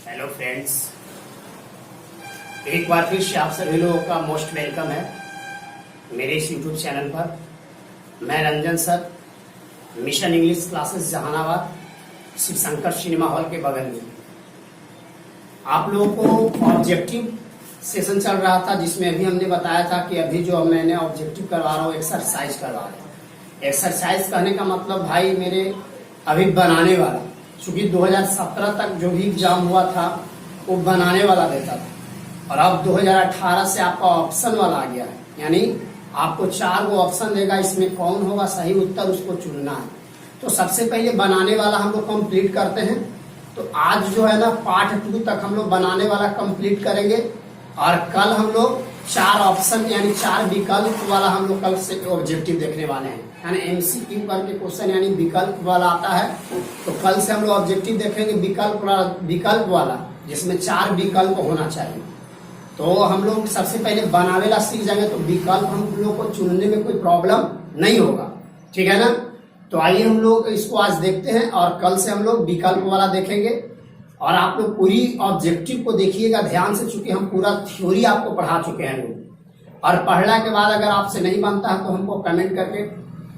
Hello friends, एक बार फिर से आप सभी लोगों का मोस्ट वेलकम है मेरे इस यूट्यूब चैनल पर। मैं Ranjan sir, mission English classes Jahanabad, Shiv Shankar cinema hall के बगल में। आप लोगों को ऑब्जेक्टिव सेशन चल रहा था, जिसमें अभी हमने बताया था कि अभी जो मैंने ऑब्जेक्टिव करवा रहा हूँ, एक्सरसाइज करवा रहा हूँ। एक्सरसाइज कहने का मतलब भाई मेरे अभी बनाने वाला, चूंकि 2017 तक जो भी एग्जाम हुआ था वो बनाने वाला देता था, और अब 2018 से आपका ऑप्शन वाला आ गया है। यानी आपको 4 गो ऑप्शन देगा, इसमें कौन होगा सही उत्तर उसको चुनना है। तो सबसे पहले बनाने वाला हम लोग कंप्लीट करते हैं। तो आज जो है ना पार्ट 2 तक हम लोग बनाने वाला कंप्लीट करेंगे, और कल हम लोग 4 ऑप्शन यानी 4 विकल्प वाला हम लोग कल से ऑब्जेक्टिव देखने वाले हैं। यानी एमसीक्यू करके क्वेश्चन यानी विकल्प वाला आता है, तो कल से हम लोग ऑब्जेक्टिव देखेंगे विकल्प वाला, जिसमें 4 विकल्प होना चाहिए। तो हम लोग सबसे पहले बनावेला सीख जाएंगे, तो विकल्प हम लोग को चुनने में कोई प्रॉब्लम नहीं होगा, ठीक है ना। तो आइए हम लोग इसको आज देखते हैं, और कल से हम लोग विकल्प वाला देखेंगे। और आप लोग पूरी ऑब्जेक्टिव को देखिएगा ध्यान से, चूंकि हम पूरा थ्योरी आपको पढ़ा चुके हैं लोग। और पढ़ने के बाद अगर आपसे नहीं बनता है तो हमको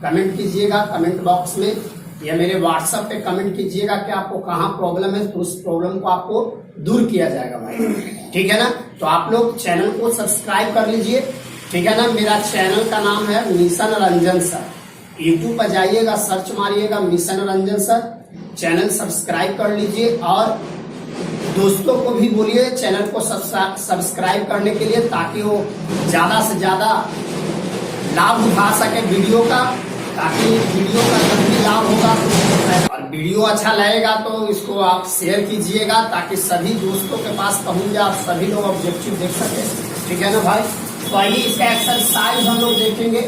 कमेंट कीजिएगा कमेंट बॉक्स में, या मेरे व्हाट्सएप पे कमेंट कीजिएगा कि आपको कहाँ प्रॉब्लम है, तो उस प्रॉब्लम को आपको दूर किया जाएगा भाई, ठीक है ना। तो आप लोग चैनल को सब्सक्राइब कर लीजिए, ठीक है ना। मेरा चैनल का नाम है मिशन रंजन सर। यूट्यूब पर जाइएगा, सर्च मारिएगा mission Ranjan sir, channel subscribe कर लीजिए। और दोस्तों को भी बोलिए चैनल को सब्सक्राइब करने के लिए, ताकि वो ज्यादा से ज्यादा लाभ उठा सके वीडियो का, ताकि वीडियो का जब भी लाभ होगा और वीडियो अच्छा लगेगा तो इसको आप शेयर कीजिएगा, ताकि सभी दोस्तों के पास पहुंच जाए, आप सभी लोग ऑब्जेक्टिव देख सके, ठीक है ना भाई। तो आइए इसका एक्सरसाइज हम लोग देखेंगे।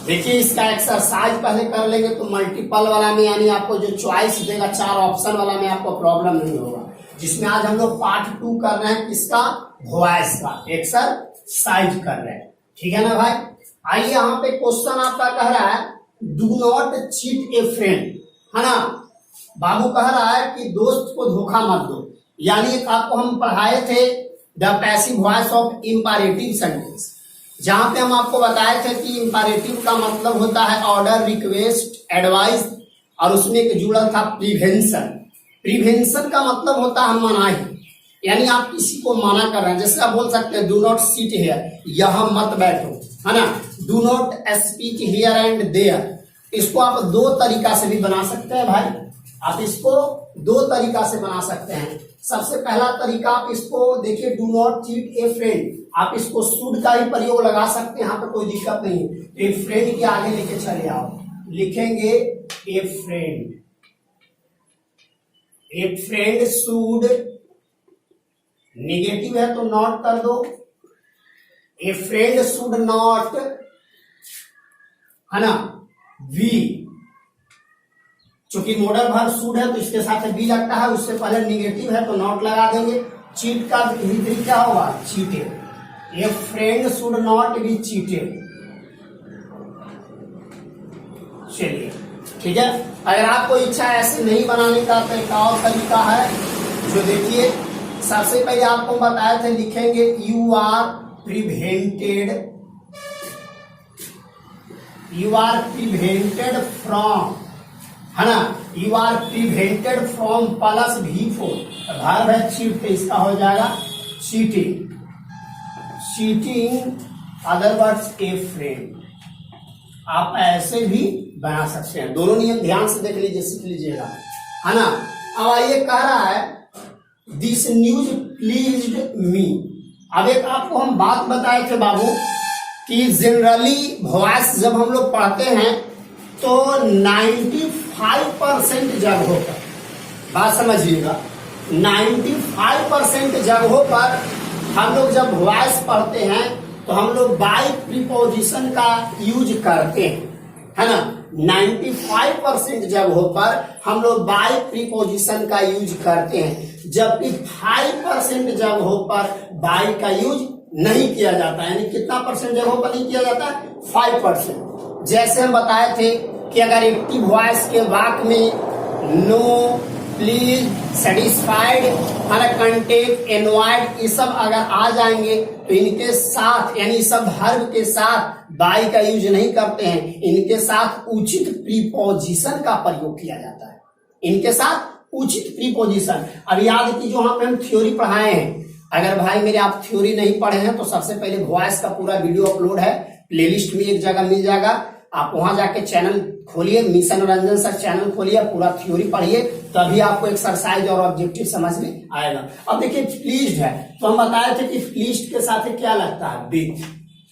देखिए इसका एक्सरसाइज पहले कर लेंगे, तो मल्टीपल वाला में यानी आपको जो चॉइस देगा 4 ऑप्शन वाला में आपको प्रॉब्लम नहीं होगा। जिसमें आज हम लोग पार्ट 2 कर रहे हैं, किसका, वॉइस का एक्सरसाइज कर रहे हैं, ठीक है ना भाई। आइए यहाँ पे क्वेश्चन आपका कह रहा है do not cheat A friend, है ना। बाबू कह रहा है कि दोस्त को धोखा मत दो। यानी आपको हम पढ़ाए थे the passive voice of imperative sentence, जहां पे हम आपको बताए थे कि इंपैरेटिव का मतलब होता है ऑर्डर, रिक्वेस्ट, एडवाइस, और उसमें एक जुड़ल था प्रिवेंशन। प्रिवेंशन का मतलब होता है मनाही, यानी आप किसी को मना कर रहे हैं। जैसे आप बोल सकते हैं डू नॉट सिट हियर, यहाँ मत बैठो, है ना। Do not speak here and there, इसको आप 2 तरीका से भी बना सकते हैं भाई। आप इसको 2 तरीका से बना सकते हैं। सबसे पहला तरीका आप इसको देखिए, do not cheat A friend, आप इसको शुड का ही प्रयोग लगा सकते हैं, यहाँ पे कोई दिक्कत नहीं है। ए फ्रेंड के आगे लेके चले आओ, लिखेंगे ए friend, A friend should, negative है तो नॉट कर दो, ए फ्रेंड शुड नॉट, है ना, वी, चूंकि मॉडल वर्ब शुड है तो इसके साथ बी लगता है, उससे पहले निगेटिव है तो नॉट लगा देंगे। चीट का विपरीत क्या होगा, cheated. A friend should not be cheated. चलिए ठीक है। अगर आपको इच्छा ऐसे नहीं बनाने का तो एक और तरीका है, जो देखिए सबसे पहले आपको बताया था, लिखेंगे you are prevented, you are prevented from, है ना, you are prevented from plus V4, verb है चीट, इसका हो जाएगा cheating, cheating other words a friend. आप ऐसे भी बना सकते हैं। दोनों नियम ध्यान से देख लीजिए, सीख लीजिएगा, है ना। अब आइए कह रहा है दिस न्यूज प्लीज्ड मी। अब एक आपको हम बात बताए थे बाबू कि जनरली वॉइस जब हम लोग पढ़ते हैं तो 95% जगहों पर, बात समझिएगा, 95% जगहों पर हम लोग जब वॉइस पढ़ते हैं तो हम लोग बाय प्रीपोजिशन का यूज करते हैं, है ना। 95% जगहों पर हम लोग बाय प्रीपोजिशन का यूज करते हैं, जबकि 5% जगहों पर बाय का यूज नहीं किया जाता है। यानी कितना परसेंट जगहों पर नहीं किया जाता है, 5%। जैसे हम बताए थे कि अगर एक्टिव वॉइस के वाक्य में नो, प्लीज, सेटिस्फाइड, हमारा कंटेंट, एनवाइड, ये सब अगर आ जाएंगे तो इनके साथ यानी सब वर्ब के साथ बाय का यूज नहीं करते हैं, इनके साथ उचित प्रीपोजिशन का प्रयोग किया जाता है। इनके साथ उचित प्रीपोजिशन। अब याद कीजिए वहां पे हम थ्योरी पढ़ाए हैं। अगर भाई मेरे आप थ्योरी नहीं पढ़े हैं तो सबसे पहले वॉइस का पूरा वीडियो अपलोड है, प्लेलिस्ट में एक जगह मिल जाएगा, आप वहां जाके चैनल खोलिए, मिशन रंजन सर चैनल खोलिए, पूरा थ्योरी पढ़िए, तभी आपको एक्सरसाइज और ऑब्जेक्टिव समझ में आएगा। अब देखिए प्लीज्ड है तो हम बताए थे कि प्लीज्ड के साथ क्या लगता है, विथ।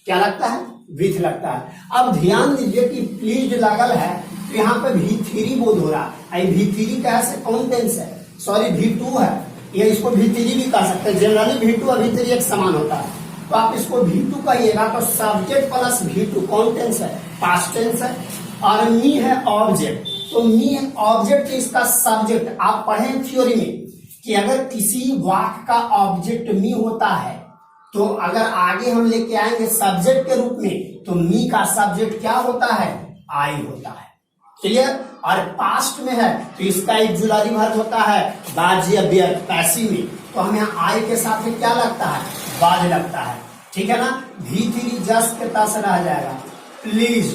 क्या लगता है, विथ लगता है। अब ध्यान दीजिए कि प्लीज्ड लगल है तो यहाँ पे V3 बोध हो रहा है। V3 का ऐसे कौन टेंस है, सॉरी V2 है, ये इसको V3 भी कह सकते हैं। जनरली V2 और V3 एक समान होता है, तो आप इसको V2 कहिएगा तो सब्जेक्ट प्लस V2 कौन टेंस है, पास्ट टेंस है, और मी है ऑब्जेक्ट, तो मी ऑब्जेक्ट इसका सब्जेक्ट। आप पढ़े थ्योरी में कि अगर किसी वाक्य का ऑब्जेक्ट मी होता है तो अगर आगे हम लेके आएंगे सब्जेक्ट के रूप में तो मी का सब्जेक्ट क्या होता है, आई होता है। क्लियर। और पास्ट में है तो इसका ऑक्सिलरी वर्ब होता है वाज या वेयर, पैसिव में, तो हमें यहाँ आई के साथ क्या लगता है, वाज लगता है। ठीक है ना। V3 जस्ट के पास रह जाएगा, प्लीज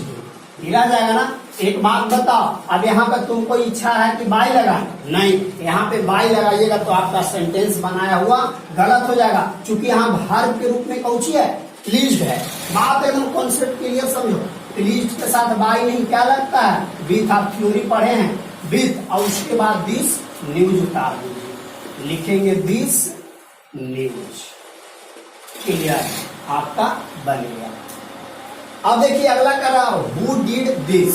रह जाएगा ना। एक बात बताओ, अब यहाँ पर तुमको इच्छा है कि बाय लगाए, नहीं, यहाँ पे बाय लगाइएगा तो आपका सेंटेंस बनाया हुआ गलत हो जाएगा, क्योंकि यहाँ वर्ब के रूप में कौची है, प्लीज्ड है। बात एकदम कॉन्सेप्ट क्लियर समझो। प्लीज्ड के साथ बाय नहीं क्या लगता है, विथ। आप थ्योरी पढ़े हैं, विथ, और उसके बाद दिस न्यूज उतार दीजिए, लिखेंगे दिस न्यूज। क्लियर, आपका बनेगा। अब देखिए अगला कर रहा हूं, हु डिड दिस।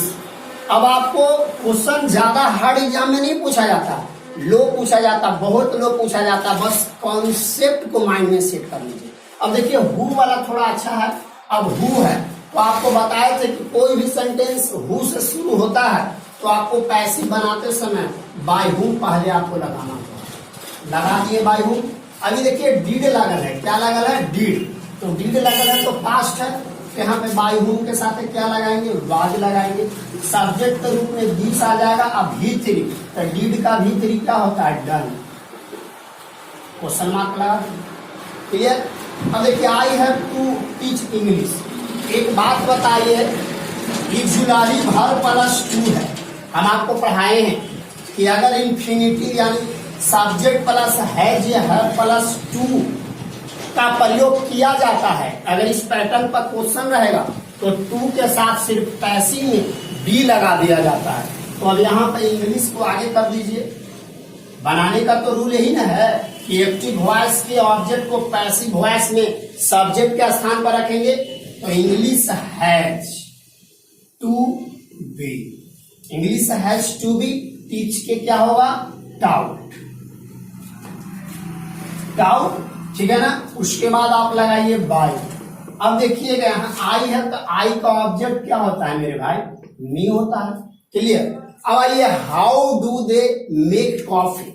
अब आपको क्वेश्चन ज्यादा हार्ड एग्जाम में नहीं पूछा जाता, लो पूछा जाता, बहुत लो पूछा जाता, बस कॉन्सेप्ट को माइंड में सेट कर लीजिए। अब देखिए हु वाला थोड़ा अच्छा है। अब हु है तो आपको बताए थे कि कोई भी सेंटेंस हु से शुरू होता है तो आपको पैसिव बनाते समय बाय हु पहले आपको लगाना होगा, लगा दिए बाय हु। अभी देखिए डीड लगल है, क्या लगल है, डीड, तो डीड लगल है तो पास्ट है, यहाँ पे बाय हु के साथ क्या लगाएंगे, वाज लगाएंगे। सब्जेक्ट के रूप में दिस आ जाएगा। अब V3, तो डीड का V3 क्या होता है, डन, क्वेश्चन मार्क लगा। क्लियर। अब देखिए I have to teach English. एक बात बताइए, ऑक्सिलरी वर्ब प्लस टू है, हम आपको पढ़ाए हैं कि अगर इंफिनिटिव यानी सब्जेक्ट प्लस हैज या हैव प्लस टू का प्रयोग किया जाता है, अगर इस पैटर्न पर क्वेश्चन रहेगा तो टू के साथ सिर्फ पैसिव में बी लगा दिया जाता है। तो अब यहाँ पर इंग्लिश को आगे कर दीजिए। बनाने का तो रूल यही ना है कि एक्टिव वॉइस के ऑब्जेक्ट को पैसिव वॉइस में सब्जेक्ट के स्थान पर रखेंगे, तो English has to be, English has to be teach के क्या होगा, टाउट, टाउट। ठीक है ना। उसके बाद आप लगाइए बाय। अब देखिएगा यहाँ आई है तो आई का ऑब्जेक्ट क्या होता है मेरे भाई, मी होता है। क्लियर। अब आइए how do they make coffee.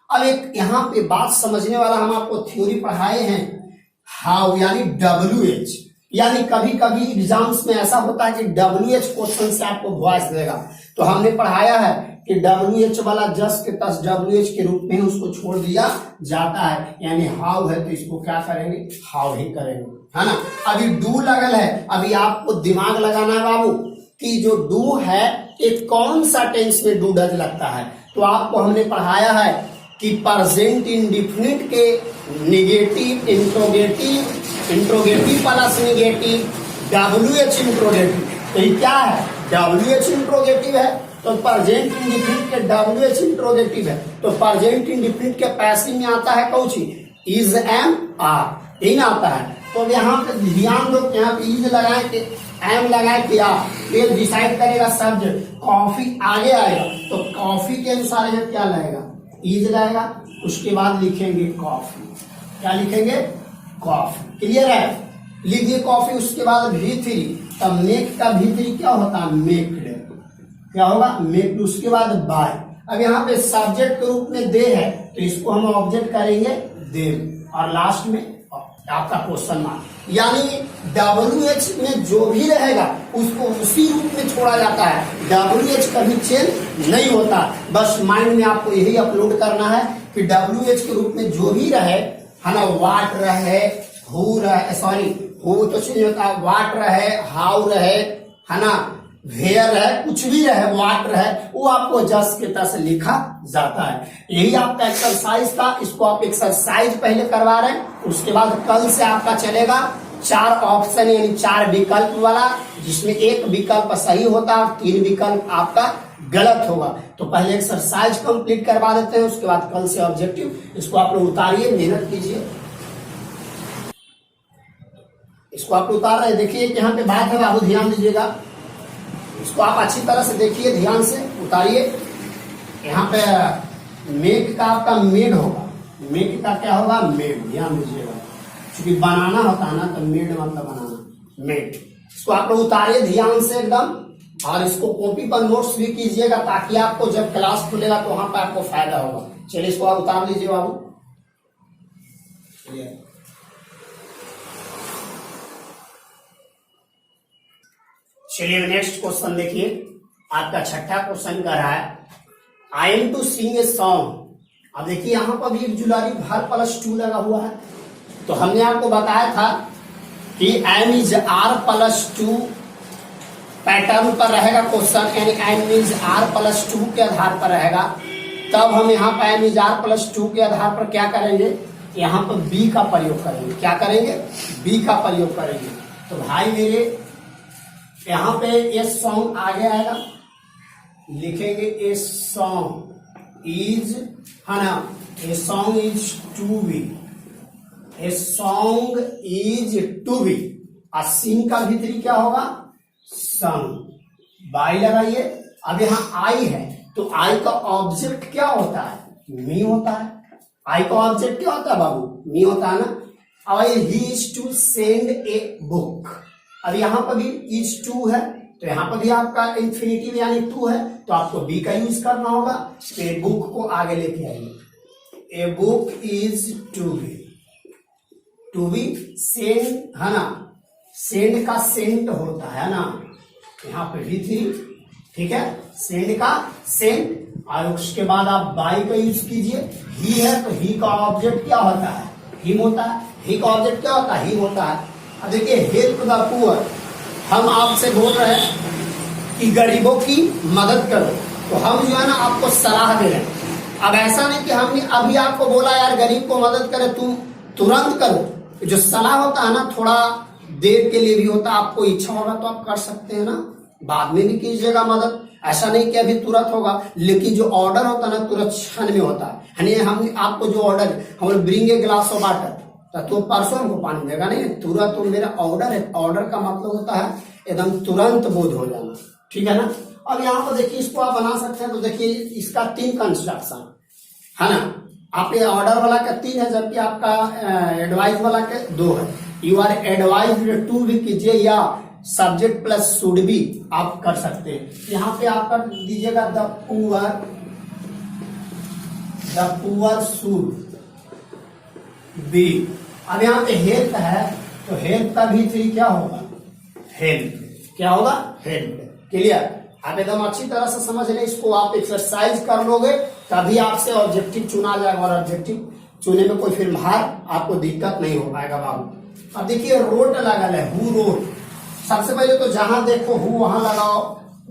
अब एक यहाँ पे बात समझने वाला, हम आपको थ्योरी पढ़ाए हैं हाउ यानी WH, यानी कभी कभी एग्जाम्स में ऐसा होता है कि WH क्वेश्चन से आपको वॉइस देगा, तो हमने पढ़ाया है कि WH वाला जस्ट के तस WH के रूप में उसको छोड़ दिया जाता है, यानी हाउ है तो इसको क्या करेंगे, हाउ ही करेंगे, है ना। अभी डू लगल है, अभी आपको दिमाग लगाना है बाबू कि जो डू है एक कौन सा टेंस में डू डज लगता है। तो आपको हमने पढ़ाया है कि प्रेजेंट इंडिफिनिट के negative interrogative plus negative WH interrogative, तो ये क्या है, WH इंट्रोगेटिव है, तो प्रेजेंट इंडिफिनिट के WH इंट्रोगेटिव है, तो प्रेजेंट इंडिफिनिट के पैसिव में आता है कौची, इज एम आर, यही ना आता है। तो यहाँ पे ध्यान दो, यहाँ पे इज लगाए कि एम लगाए कि आर, ये डिसाइड करेगा सब्जेक्ट। कॉफी आगे आएगा तो कॉफी के अनुसार यहाँ क्या लगेगा, इज रहेगा, उसके बाद लिखेंगे कॉफी, क्या लिखेंगे, कॉफी। क्लियर है। लिखिए कॉफी, उसके बाद V3, तब मेक का V3 क्या होता है, मेक्ड, क्या होगा, मेक्ड। उसके बाद बाय। अब यहाँ पे सब्जेक्ट के रूप में दे है तो इसको हम ऑब्जेक्ट करेंगे दे, और लास्ट में आपका क्वेश्चन मार्क, यानी WH में जो भी रहेगा उसको उसी रूप में छोड़ा जाता है, WH कभी चेंज नहीं होता। बस माइंड में आपको यही अपलोड करना है कि WH के रूप में जो भी रहे, है ना, वाट रहे, हु रहे, सॉरी हु तो चेंज होता है, वाट रहे, हाउ रहे, है ना, वेयर रहे, कुछ भी रहे, वाट रहे, वो आपको जस्ट के तरह से लिखा जाता है। यही आपका एक्सरसाइज था। इसको आप एक्सरसाइज पहले करवा रहे हैं, उसके बाद कल से आपका चलेगा 4 ऑप्शन यानी 4 विकल्प वाला, जिसमें एक विकल्प सही होता है और 3 विकल्प आपका गलत होगा। तो पहले एक्सरसाइज कंप्लीट करवा देते हैं, उसके बाद कल से ऑब्जेक्टिव। इसको आप लोग उतारिए, मेहनत कीजिए। इसको आप उतार रहे हैं, देखिए यहाँ पे बात है बाबू, ध्यान दीजिएगा। इसको आप अच्छी तरह से देखिए, ध्यान से उतारिए। यहाँ पे मेड का आपका मेड होगा, मेड का क्या होगा, मेड, ध्यान दीजिएगा, क्योंकि बनाना होता है ना, तो मेड मतलब बनाना, मेड। इसको आप लोग उतारिए ध्यान से एकदम, और इसको कॉपी पर नोट्स भी कीजिएगा, ताकि आपको जब क्लास खुलेगा तो वहां पर आपको फायदा होगा। चलिए इसको आप उतार लीजिए बाबू। चलिए नेक्स्ट क्वेश्चन देखिए, आपका छठा क्वेश्चन कर रहा है I am to sing a song. अब देखिए यहां पर भी ऑक्सिलरी वर्ब +2 लगा हुआ है। तो हमने आपको बताया था कि एम इज R+2 पैटर्न पर रहेगा क्वेश्चन, यानी एम इज R+2 के आधार पर रहेगा। तब हम यहाँ पर एम इज R+2 के आधार पर क्या करेंगे, यहाँ पर बी का प्रयोग करेंगे। क्या करेंगे, बी का प्रयोग करेंगे। तो भाई मेरे यहाँ पे ए सॉन्ग आगे आएगा, लिखेंगे ए सॉन्ग इज, है ना, a song is to be, a song is to be. और सिंग का भीतरी क्या होगा, संग। बाई लगाइए। अब यहाँ आई है, तो आई का ऑब्जेक्ट क्या होता है, मी होता है। आई का ऑब्जेक्ट क्या होता है बाबू, मी होता है ना। अब he is to send a book. अब यहाँ पर भी इज टू है, तो यहाँ पर भी आपका इंफिनिटिव यानी टू है, तो आपको बी का यूज करना होगा। ए बुक को आगे लेके आइए, a book is to be send, है ना, सेंड का सेंट होता है ना, यहाँ पे भी थी, ठीक है, सेंड का सेंट। और उसके बाद आप बाई का यूज कीजिए। ही है तो ही का ऑब्जेक्ट क्या होता है, हिम होता है। ही का ऑब्जेक्ट क्या होता है, हिम होता है। अब देखिए हेल्प द पुअर, हम आपसे बोल रहे हैं कि गरीबों की मदद करो, तो हम जो है ना आपको सलाह दे रहे हैं। अब ऐसा नहीं कि हमने अभी आपको बोला यार गरीब को मदद करे, तुम तुरंत करो। जो सलाह होता है ना, थोड़ा देर के लिए भी होता है। आपको इच्छा होगा तो आप कर सकते हैं ना, बाद में भी कीजिएगा मदद। ऐसा नहीं कि अभी तुरंत होगा, लेकिन जो ऑर्डर होता है ना तुरंत क्षण में होता है। हम आपको जो ऑर्डर, हम bring a glass of water, तो परसों हमको पानी देगा नहीं, तुरंत तो मेरा ऑर्डर है। ऑर्डर का मतलब होता है एकदम तुरंत बोध हो जाना, ठीक है ना। अब यहाँ पर देखिए इसको आप बना सकते हैं। तो देखिए इसका 3 कंस्ट्रक्शन है ना, आपके ऑर्डर वाला का 3 है, जबकि आपका एडवाइस वाला के 2 है। यू आर एडवाइज्ड टू भी कीजिए, या सब्जेक्ट प्लस शुड भी आप कर सकते हैं। यहाँ पे आप कर दीजिएगा द पुअर शुड बी। अब यहाँ पे हेल्प है, तो हेल्प का भी थ्री क्या होगा, हेल्प। क्या होगा, हेल्प। क्लियर। आप एकदम अच्छी तरह से समझ लें इसको। आप एक्सरसाइज कर लोगे तभी आपसे ऑब्जेक्टिव चुना जाएगा, और ऑब्जेक्टिव चुने में कोई फिर बाहर आपको दिक्कत नहीं हो पाएगा बाबू। अब देखिए रोट लगा है, हु रोट। सबसे पहले तो जहां देखो हु वहां लगाओ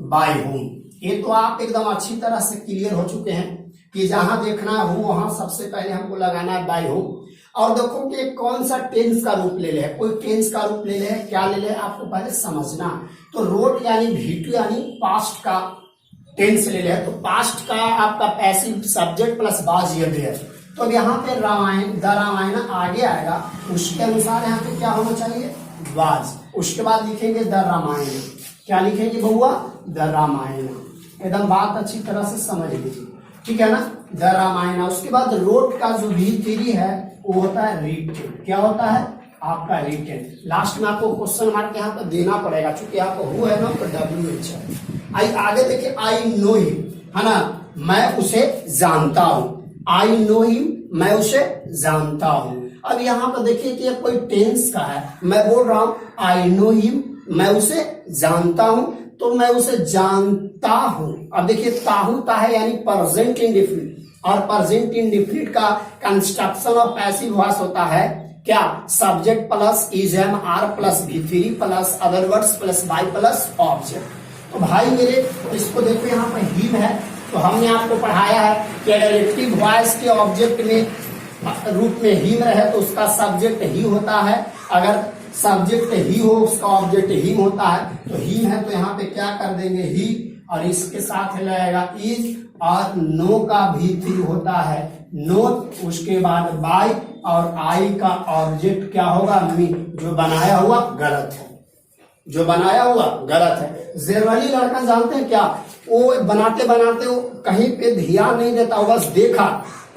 बाय होम। ये तो आप एकदम अच्छी तरह से क्लियर हो चुके हैं कि जहां देखना है हु वहां सबसे पहले हमको लगाना है बाय होम। और देखो कि कौन सा टेंस का रूप ले ले, कोई टेंस का रूप ले ले, क्या ले ले, आपको पहले समझना। तो रोट यानी V2 यानी पास्ट का टेंस ले ले, तो पास्ट का आपका पैसिव सब्जेक्ट प्लस वाज ये है। तो अब यहाँ पे रामायण, द रामायण आगे आएगा, उसके अनुसार यहाँ पे क्या होना चाहिए, वाज। उसके बाद लिखेंगे द रामायण। क्या लिखेंगे बउआ, द रामायण। एकदम बात अच्छी तरह से समझ लीजिए, ठीक है ना, द रामायण। उसके बाद रोट का जो V3 है वो होता है रिटेन। क्या होता है आपका रिटेन। लास्ट में आपको क्वेश्चन मार्क यहाँ पर देना पड़ेगा, चूंकि आपको हु है ना तो WH है। आगे देखिए आई नो हिम, है ना, मैं उसे जानता हूं। आई नो हिम, मैं उसे जानता हूं। अब यहाँ पर देखिए कि कोई टेंस का है, मैं बोल रहा हूं आई नो हिम, मैं उसे जानता हूं। तो मैं उसे जानता हूं। अब देखिए ताहूता है यानी प्रेजेंट इंडेफिनिट, और प्रेजेंट इंडेफिनिट का कंस्ट्रक्शन ऑफ पैसिव वॉइस होता है क्या, subject plus is am are plus V3 plus other words plus by plus object. तो भाई मेरे इसको देखो यहाँ पर हिम है, तो हमने आपको पढ़ाया है कि अगर एक्टिव वॉइस के ऑब्जेक्ट में रूप में हिम रहे तो उसका सब्जेक्ट ही होता है, अगर सब्जेक्ट ही हो उसका ऑब्जेक्ट हिम होता है। तो हिम है तो यहाँ पे क्या कर देंगे ही, और इसके साथ लगेगा इज, और नो का V3 होता है नोट, उसके बाद बाई, और आई का ऑब्जेक्ट क्या होगा मी। जो बनाया हुआ गलत है, जो बनाया हुआ गलत है। जेरवाली लड़का जानते हैं क्या, वो बनाते बनाते वो कहीं पे ध्यान नहीं देता, वो बस देखा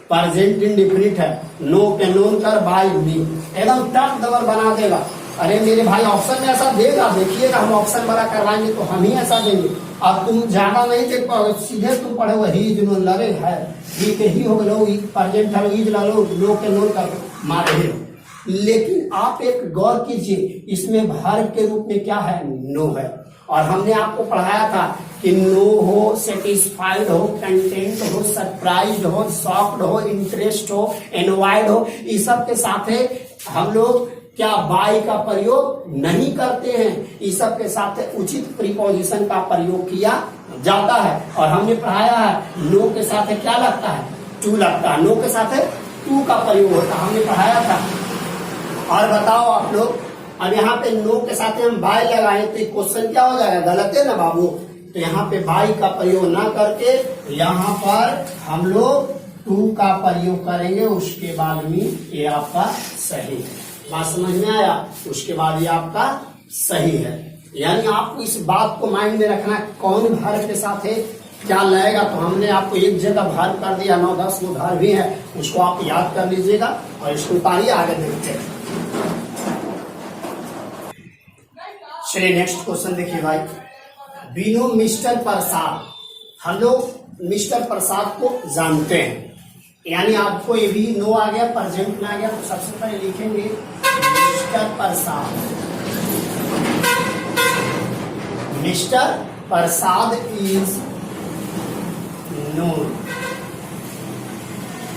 प्रेजेंट इंडेफिनिट है, नो के नोन कर बाई मी, एकदम टक दबर बना देगा। अरे मेरे भाई ऑप्शन में ऐसा देगा, देखिएगा हम ऑप्शन वाला करवाएंगे तो हम ही ऐसा देंगे। अब तुम ज्यादा नहीं देख पाओ, सीधे तुम पढ़े हुए ही जो लड़े है ही के ही हो लो, प्रेजेंट है ईज ला लो, नो के नोन कर मारे ही। लेकिन आप एक गौर कीजिए, इसमें वर्ब के रूप में क्या है, नो है, और हमने आपको पढ़ाया था कि नो हो, सेटिस्फाइड हो, कंटेंट हो, सरप्राइज्ड हो, शॉक्ड हो, इंटरेस्ट हो, एनवाइड हो, इस सब के साथ हम लोग क्या बाई का प्रयोग नहीं करते हैं, इस सब के साथ उचित प्रीपोजिशन का प्रयोग किया जाता है। और हमने पढ़ाया है नो के साथ क्या लगता है, टू लगता है, नो के साथ टू का प्रयोग होता है, हमने पढ़ाया था। और बताओ आप लोग, अब यहाँ पे नो के साथ हम बाय लगाए तो क्वेश्चन क्या हो जाएगा, गलत है ना बाबू। तो यहाँ पे बाई का प्रयोग ना करके यहाँ पर हम लोग टू का प्रयोग करेंगे, उसके बाद में ये आपका सही है। बात समझ में आया, उसके बाद ये आपका सही है। यानी आपको इस बात को माइंड में रखना, कौन वर्ब के साथ है क्या लगेगा। तो हमने आपको एक जगह वर्ब कर दिया, 9-10 वो वर्ब भी है, उसको आप याद कर लीजिएगा और इसको उतारिए, आगे देखते हैं। चलिए नेक्स्ट क्वेश्चन देखिए भाई, वी नो मिस्टर प्रसाद, हम लोग मिस्टर प्रसाद को जानते हैं, यानी आपको ये भी नो आ गया, प्रेजेंट में आ गया, तो सबसे पहले लिखेंगे mister Prasad. Mister Prasad is known,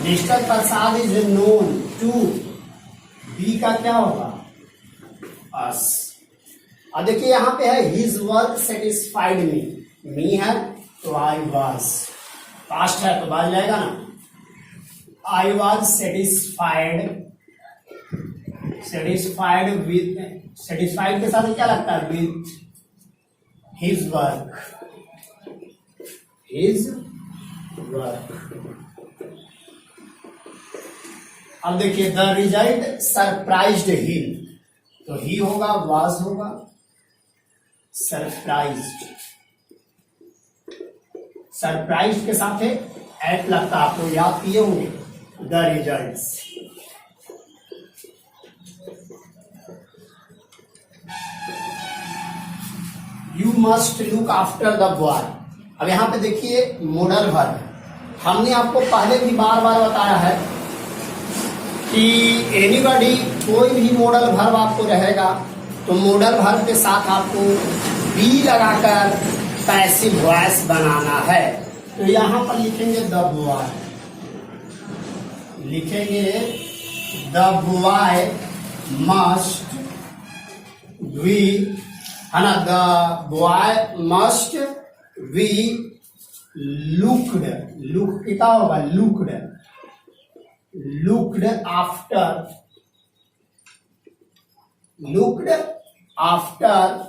mister Prasad is known to, be का क्या होगा, अस। अब देखिए यहाँ पे है हिज वर्क सेटिस्फाइड मी है तो आई वाज, पास्ट है तो बाज जाएगा ना, I was satisfied, satisfied with, satisfied के साथ क्या लगता है, with his work, his work. अब देखिए द रिजल्ट सरप्राइज्ड हिम, तो ही होगा, वाज होगा, सरप्राइज्ड, सरप्राइज्ड के साथ एट लगता है, आपको याद किए होंगे, the results. You must look after the boy. अब यहां पे देखिए मॉडल वर्ब, हमने आपको पहले भी बार बार बताया है कि एनीबॉडी, कोई भी मॉडल वर्ब आपको रहेगा तो मॉडल वर्ब के साथ आपको बी लगाकर पैसिव वॉइस बनाना है। तो यहां पर लिखेंगे द बॉय, लिखेंगे द बॉय मस्ट बी, है ना, the boy must be looked, look कितना होगा, looked, looked after, looked after,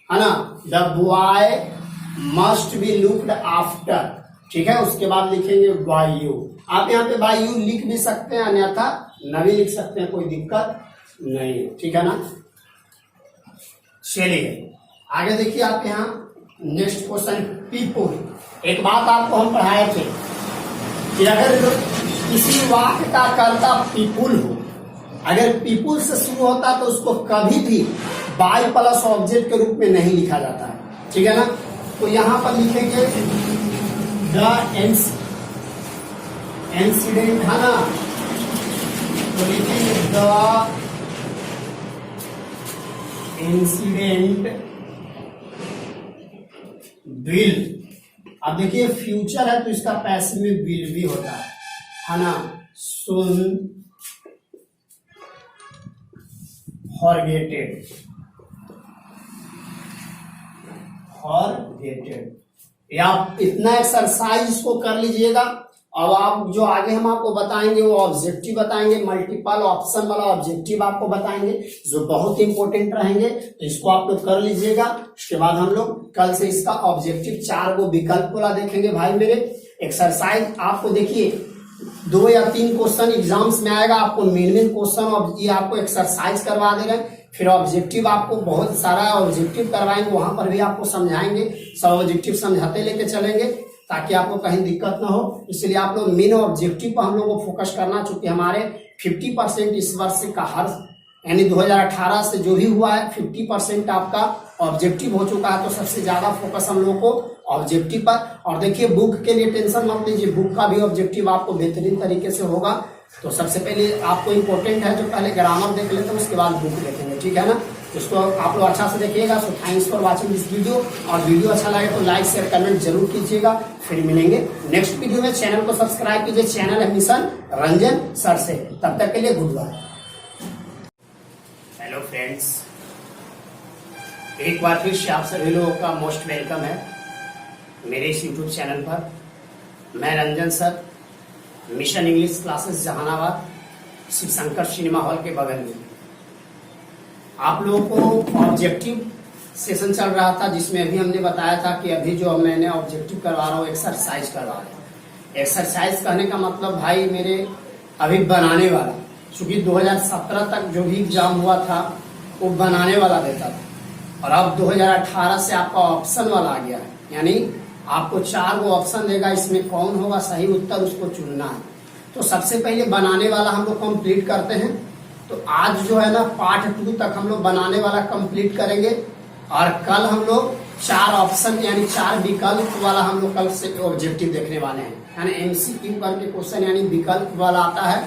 है ना, the boy must be looked after. ठीक है, उसके बाद लिखेंगे बाय यू। आप यहाँ पे बाय यू लिख भी सकते हैं, अन्यथा न भी लिख सकते हैं, कोई दिक्कत नहीं है, ठीक है ना। चलिए आगे देखिए, आप यहाँ नेक्स्ट क्वेश्चन पीपुल। एक बात आपको हम पढ़ाए थे कि अगर किसी वाक्य का कर्ता पीपुल हो, अगर पीपुल से शुरू होता तो उसको कभी भी बाय प्लस ऑब्जेक्ट के रूप में नहीं लिखा जाता है, ठीक है ना। तो यहां पर लिखेंगे द इंसिडेंट, है ना, तो लिखेंगे द इंसिडेंट विल। अब देखिए फ्यूचर है तो इसका पैसिव में विल भी होता है ना। सुन फॉरगेटेड, फॉरगेटेड। या आप इतना एक्सरसाइज इसको कर लीजिएगा। अब आप जो आगे हम आपको बताएंगे वो ऑब्जेक्टिव बताएंगे, मल्टीपल ऑप्शन वाला ऑब्जेक्टिव आपको बताएंगे जो बहुत इंपॉर्टेंट रहेंगे, तो इसको आप लोग कर लीजिएगा। उसके बाद हम लोग कल से इसका ऑब्जेक्टिव 4 को विकल्प वाला देखेंगे। भाई मेरे एक्सरसाइज आपको देखिए 2 या 3 क्वेश्चन एग्जाम्स में आएगा, आपको मेन क्वेश्चन और ये आपको एक्सरसाइज करवा दे रहे हैं। फिर ऑब्जेक्टिव आपको बहुत सारा ऑब्जेक्टिव करवाएंगे, वहां पर भी आपको समझाएंगे, सब ऑब्जेक्टिव समझाते लेके चलेंगे ताकि आपको कहीं दिक्कत ना हो। इसलिए आप लोग मेन ऑब्जेक्टिव पर हम लोग को फोकस करना, चूंकि हमारे 50% इस वर्ष का हर यानी 2018 से जो भी हुआ है 50% आपका ऑब्जेक्टिव हो चुका है। तो सबसे ज्यादा फोकस हम लोग को ऑब्जेक्टिव पर। और देखिए बुक के लिए टेंशन मत लीजिए, बुक का भी ऑब्जेक्टिव आपको बेहतरीन तरीके से होगा। तो सबसे पहले आपको इम्पोर्टेंट है जो पहले ग्रामर देख लेते हैं, उसके बाद बुक देखेंगे, ठीक है ना। इसको आप लोग अच्छा से देखिएगा। So thanks for watching this video. और वीडियो अच्छा लगे तो लाइक शेयर कमेंट जरूर कीजिएगा। फिर मिलेंगे नेक्स्ट वीडियो में। चैनल को सब्सक्राइब कीजिए, चैनल है मिशन रंजन सर से। तब तक के लिए गुड बाय। हेलो फ्रेंड्स, एक बार फिर से आप सभी लोगों का मोस्ट वेलकम है मेरे इस यूट्यूब चैनल पर। मैं Ranjan sir, mission English classes Jahanabad, Shiv Shankar cinema hall के बगल में। आप लोगों को ऑब्जेक्टिव सेशन चल रहा था जिसमें अभी हमने बताया था कि अभी जो मैंने ऑब्जेक्टिव करवा रहा हूँ एक्सरसाइज करवा रहा हूँ। एक्सरसाइज कहने का मतलब भाई मेरे अभी बनाने वाला, चूंकि 2017 तक जो भी एग्जाम हुआ था वो बनाने वाला देता था, और अब 2018 से आपका ऑप्शन वाला आ गया है। यानी आपको 4 को ऑप्शन देगा, इसमें कौन होगा सही उत्तर उसको चुनना है। तो सबसे पहले बनाने वाला हम लोग कंप्लीट करते हैं। तो आज जो है ना पार्ट 2 तक हम लोग बनाने वाला कंप्लीट करेंगे, और कल हम लोग 4 ऑप्शन यानी 4 विकल्प वाला हम लोग कल से ऑब्जेक्टिव देखने वाले हैं। यानी एमसीक्यू करके क्वेश्चन यानी विकल्प वाला आता है।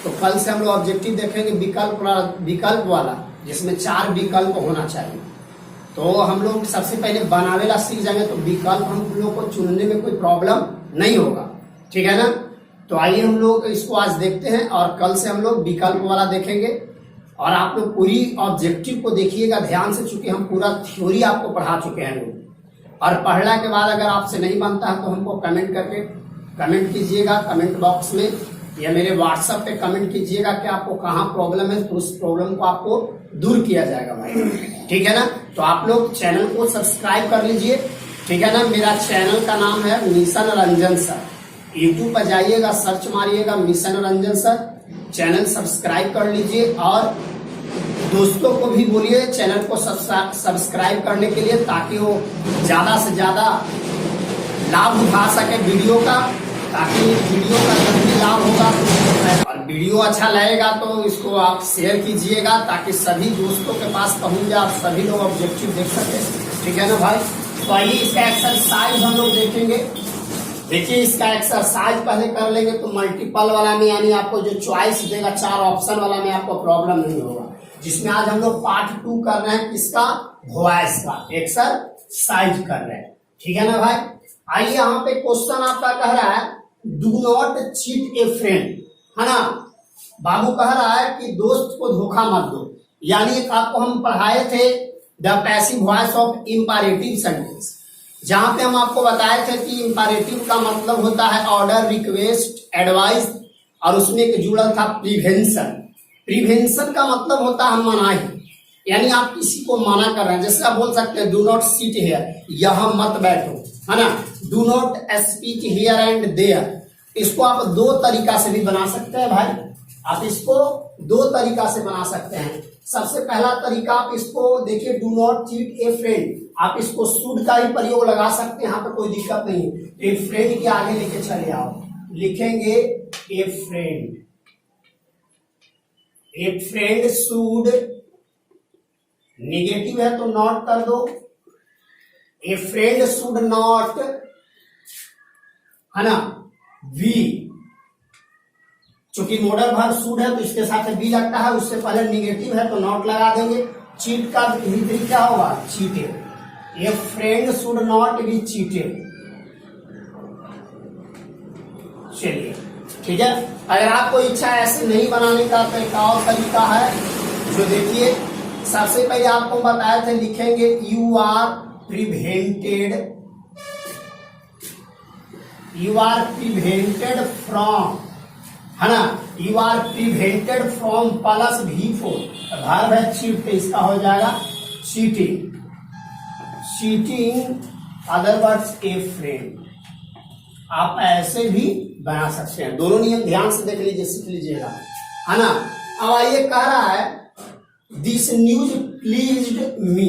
तो कल से हम लोग ऑब्जेक्टिव देखेंगे विकल्प वाला जिसमें 4 विकल्प होना चाहिए। तो हम लोग सबसे पहले बनावेला सीख जाएंगे, तो विकल्प हम लोग को चुनने में कोई प्रॉब्लम नहीं होगा, ठीक है ना। तो आइए हम लोग इसको आज देखते हैं, और कल से हम लोग विकल्प वाला देखेंगे। और आप लोग पूरी ऑब्जेक्टिव को देखिएगा ध्यान से, चूंकि हम पूरा थ्योरी आपको पढ़ा चुके हैं लोग। और पढ़ने के बाद अगर आपसे नहीं बनता है तो हमको कमेंट कीजिएगा कमेंट बॉक्स में, या मेरे व्हाट्सएप पे कमेंट कीजिएगा कि आपको कहाँ प्रॉब्लम है, तो उस प्रॉब्लम को आपको दूर किया जाएगा भाई, ठीक है ना। तो आप लोग चैनल को सब्सक्राइब कर लीजिए, ठीक है ना। मेरा चैनल का नाम है मिशन रंजन सर। यूट्यूब पर जाइएगा, सर्च मारिएगा mission Ranjan sir, channel subscribe कर लीजिए। और दोस्तों को भी बोलिए चैनल को सब्सक्राइब करने के लिए, ताकि वो ज्यादा से ज्यादा लाभ उठा सके वीडियो का, ताकि वीडियो का जब भी लाभ होगा तो, और वीडियो अच्छा लगेगा तो इसको आप शेयर कीजिएगा ताकि सभी दोस्तों के पास पहुंच जाए, सभी लोग ऑब्जेक्टिव देख सके, ठीक है ना भाई। तो आइए इसका एक्सरसाइज हम लोग देखेंगे। देखिए इसका एक्सरसाइज पहले कर लेंगे तो मल्टीपल वाला में यानी आपको जो चॉइस देगा 4 ऑप्शन वाला में आपको प्रॉब्लम नहीं होगा। जिसमें आज हम लोग पार्ट 2 कर रहे हैं, किसका, वॉइस का एक्सरसाइज कर रहे हैं, ठीक है ना भाई। आइए यहाँ पे क्वेश्चन आपका कह रहा है do not cheat A friend, है ना। बाबू कह रहा है कि दोस्त को धोखा मत दो। यानी एक आपको हम पढ़ाए थे the passive voice of imperative sentence, जहां पे हम आपको बताए थे कि इंपैरेटिव का मतलब होता है ऑर्डर, रिक्वेस्ट, एडवाइस, और उसमें एक जुड़ा था प्रिवेंशन। प्रिवेंशन का मतलब होता है मनाही, यानी आप किसी को मना कर रहे हैं। जैसे आप बोल सकते हैं डू नॉट सिट हियर, यहां मत बैठो, है ना। Do not speak here and there, इसको आप 2 तरीका से भी बना सकते हैं भाई। आप इसको 2 तरीका से बना सकते हैं। सबसे पहला तरीका आप इसको देखिए, do not cheat A friend, आप इसको शुड का ही प्रयोग लगा सकते हैं, यहाँ पे कोई दिक्कत नहीं है। ए फ्रेंड के आगे लेके चले आओ, लिखेंगे ए friend, A friend should, negative है तो नॉट कर दो, ए फ्रेंड शुड नॉट, है ना, वी, चूंकि मॉडल वर्ब शुड है तो इसके साथ बी लगता है, उससे पहले निगेटिव है तो नॉट लगा देंगे। चीट का हिंदी क्या होगा, cheated, A friend should not be cheated. चलिए ठीक है, अगर आपको इच्छा ऐसे नहीं बनाने का तो एक और तरीका है जो देखिए, सबसे पहले आपको बताए थे लिखेंगे यू आर प्रिवेंटेड फ्रॉम, है ना, you are prevented from plus V4 verb है चीट, इसका हो जाएगा cheating, other words a friend. आप ऐसे भी बना सकते हैं, दोनों नियम ध्यान से देख लीजिए, सीख लीजिएगा, है ना। अब आइए, कह रहा है दिस न्यूज प्लीज्ड मी।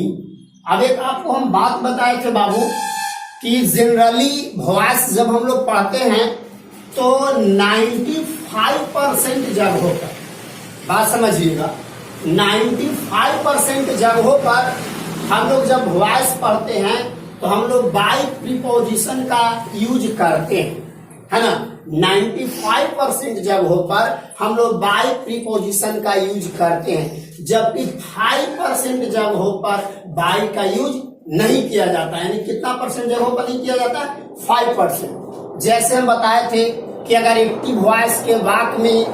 अब एक आपको हम बात बताए थे बाबू कि जनरली वॉइस जब हम लोग पढ़ते हैं तो 95% जगहों पर, बात समझिएगा, 95% जगहों पर हम लोग जब वॉइस पढ़ते हैं तो हम लोग बाय प्रीपोजिशन का यूज करते हैं, है ना। 95% जगहों पर हम लोग बाय प्रीपोजिशन का यूज करते हैं, जबकि 5% जगहों पर बाय का यूज नहीं किया जाता है। यानी कितना परसेंट जगहों पर नहीं किया जाता है? 5%। जैसे हम बताए थे कि अगर एक्टिव वॉइस के वाक्य में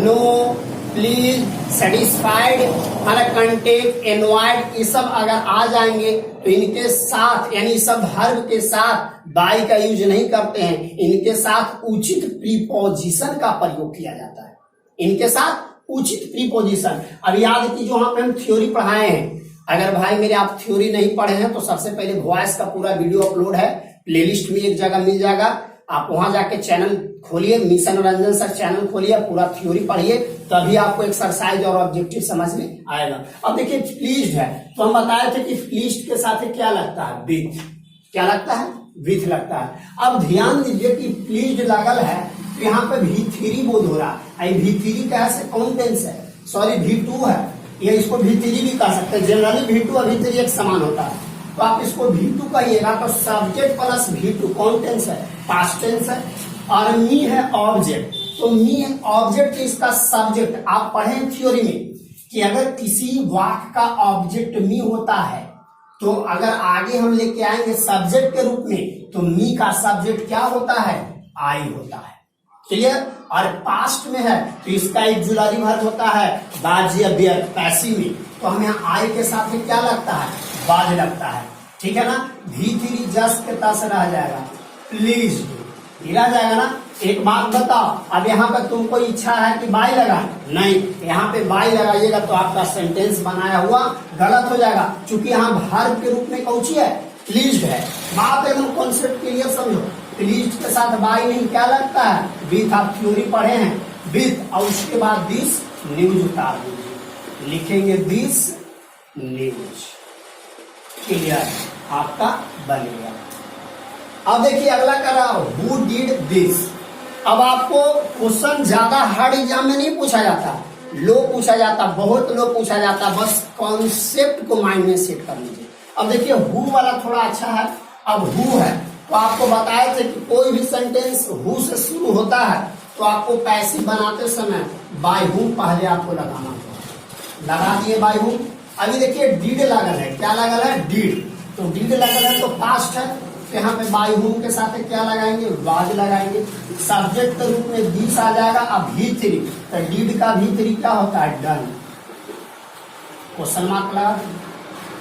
नो, प्लीज, सेटिस्फाइड, कंटेंट, एनवायड, ये सब अगर आ जाएंगे तो इनके साथ, यानी सब वर्ब के साथ बाय का यूज नहीं करते हैं, इनके साथ उचित प्रीपोजिशन का प्रयोग किया जाता है, इनके साथ उचित प्रीपोजिशन। अब याद कीजिए, वहां पे हम थ्योरी पढ़ाए हैं, अगर भाई मेरे आप थ्योरी नहीं पढ़े हैं तो सबसे पहले वॉइस का पूरा वीडियो अपलोड है, प्लेलिस्ट में एक जगह मिल जाएगा, आप वहां जाके चैनल खोलिए, मिशन रंजन सर चैनल खोलिए, पूरा थ्योरी पढ़िए, तभी आपको एक्सरसाइज और ऑब्जेक्टिव समझ में आएगा। अब देखिए प्लीज्ड है, तो हम बताए थे कि प्लीज्ड के साथ क्या लगता है? विथ। क्या लगता है? विथ लगता है। अब ध्यान दीजिए कि प्लीज्ड लगल है तो यहाँ पे V3 बोध हो रहा है, V3 क्या है? कौन टेंस है? सॉरी V2 है, ये इसको V3 भी कह सकते हैं, जनरली V2 और V3 एक समान होता है, तो आप इसको V2 कहिएगा तो सब्जेक्ट प्लस V2 कौन टेंस है? पास्ट टेंस है, और मी है ऑब्जेक्ट, तो मी ऑब्जेक्ट इसका सब्जेक्ट। आप पढ़े थ्योरी में कि अगर किसी वाक्य का ऑब्जेक्ट मी होता है तो अगर आगे हम लेके आएंगे सब्जेक्ट के रूप में तो मी का सब्जेक्ट क्या होता है? आई होता है, क्लियर। और पास्ट में है तो इसका ऑक्सिलरी वर्ब होता है वाज या वेयर, पैसिव में, तो हमें आई के साथ क्या लगता है? वाज लगता है, ठीक है ना। V3 जस्ट के तस रह जाएगा, प्लीज रह जाएगा ना। एक बात बताओ, अब यहाँ पर तुमको इच्छा है कि बाय लगा, नहीं, यहाँ पे बाय लगाइएगा तो आपका सेंटेंस बनाया हुआ गलत हो जाएगा, क्योंकि यहाँ वर्ब के रूप में कौची है? प्लीज्ड है। बात एकदम कॉन्सेप्ट क्लियर समझो, प्लीज्ड के साथ बाय नहीं क्या लगता है? विथ। आप थ्योरी पढ़े हैं, विथ, और उसके बाद दिस न्यूज उतार दीजिए, लिखेंगे दिस न्यूज, क्लियर आपका बनेगा। अब देखिए अगला कर रहा हूं, हु डिड दिस। अब आपको क्वेश्चन ज्यादा हार्ड एग्जाम में नहीं पूछा जाता, लो पूछा जाता, बहुत लो पूछा जाता, बस कॉन्सेप्ट को माइंड में सेट कर लीजिए। अब देखिए हु वाला थोड़ा अच्छा है। अब हु है तो आपको बताए थे कि कोई भी सेंटेंस हु से शुरू होता है तो आपको पैसिव बनाते समय बाय हु पहले आपको लगाना होगा, लगा दिए बाय हु। अभी देखिए डिड लगल है, क्या लगल है? डिड, तो डिड लगल है तो पास्ट है, तो यहाँ पे बाय हु के साथ क्या लगाएंगे? वाज लगाएंगे। सब्जेक्ट के रूप में दिस आ जाएगा। अब V3, तो डिड का V3 क्या होता है? डन, क्वेश्चन मार्क लगा,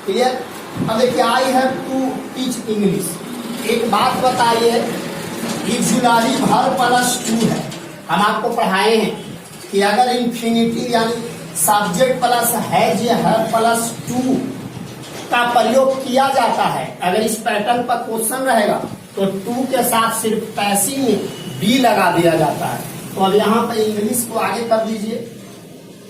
क्लियर। अब देखिए I have to teach English. एक बात बताइए, ऑक्सिलरी वर्ब प्लस टू है, हम आपको पढ़ाए हैं कि अगर इंफिनिटिव यानी सब्जेक्ट प्लस हैज या हैव प्लस टू का प्रयोग किया जाता है, अगर इस पैटर्न पर क्वेश्चन रहेगा तो टू के साथ सिर्फ पैसिव में बी लगा दिया जाता है। तो अब यहाँ पर इंग्लिश को आगे कर दीजिए,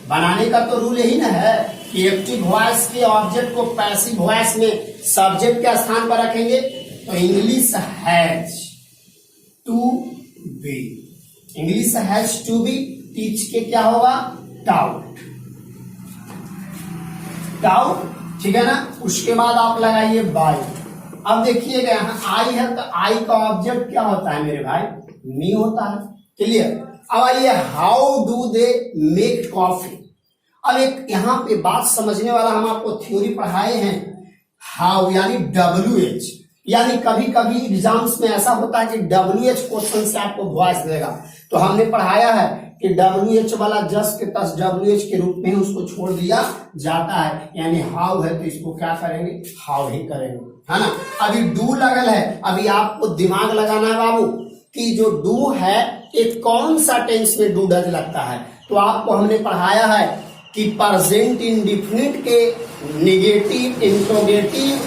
बनाने का तो रूल यही ना है कि एक्टिव वॉइस के ऑब्जेक्ट को पैसिव वॉइस में सब्जेक्ट के स्थान पर रखेंगे, तो English has to be, English has to be teach के क्या होगा? टाउट, टाउट, ठीक है ना। उसके बाद आप लगाइए बाय। अब देखिएगा यहाँ आई है तो आई का ऑब्जेक्ट क्या होता है मेरे भाई? मी होता है, क्लियर। अब आइए how do they make coffee. अब एक यहाँ पे बात समझने वाला, हम आपको थ्योरी पढ़ाए हैं हाउ यानी WH, यानी कभी कभी एग्जाम्स में ऐसा होता है कि WH क्वेश्चन से आपको वॉइस देगा, तो हमने पढ़ाया है कि WH वाला जस्ट के तस WH के रूप में उसको छोड़ दिया जाता है, यानी हाउ है तो इसको क्या करेंगे, हाउ ही करेंगे, है ना। अभी डू लगल है, अभी आपको दिमाग लगाना है बाबू कि जो डू है एक कौन सा टेंस में डू डज लगता है। तो आपको हमने पढ़ाया है कि प्रेजेंट इंडिफिनिट के negative interrogative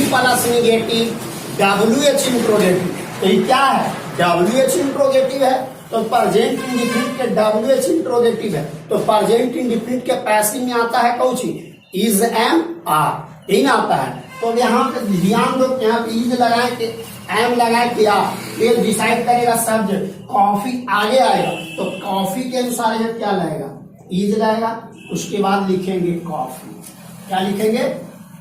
plus negative WH interrogative, तो ये क्या है, WH इंट्रोगेटिव है, तो प्रेजेंट इंडिफिनिट के WH इंट्रोगेटिव है, तो प्रेजेंट इंडिफिनिट के पैसिव में आता है कौन सी, इज एम आर, यही आता है। तो यहाँ पे ध्यान दो, यहाँ पे इज लगाए कि एम लगाए कि आर, ये डिसाइड करेगा सब्जेक्ट। कॉफी आगे आएगा तो कॉफी के अनुसार यहाँ क्या लगेगा, इज रहेगा, उसके बाद लिखेंगे कॉफी, क्या लिखेंगे,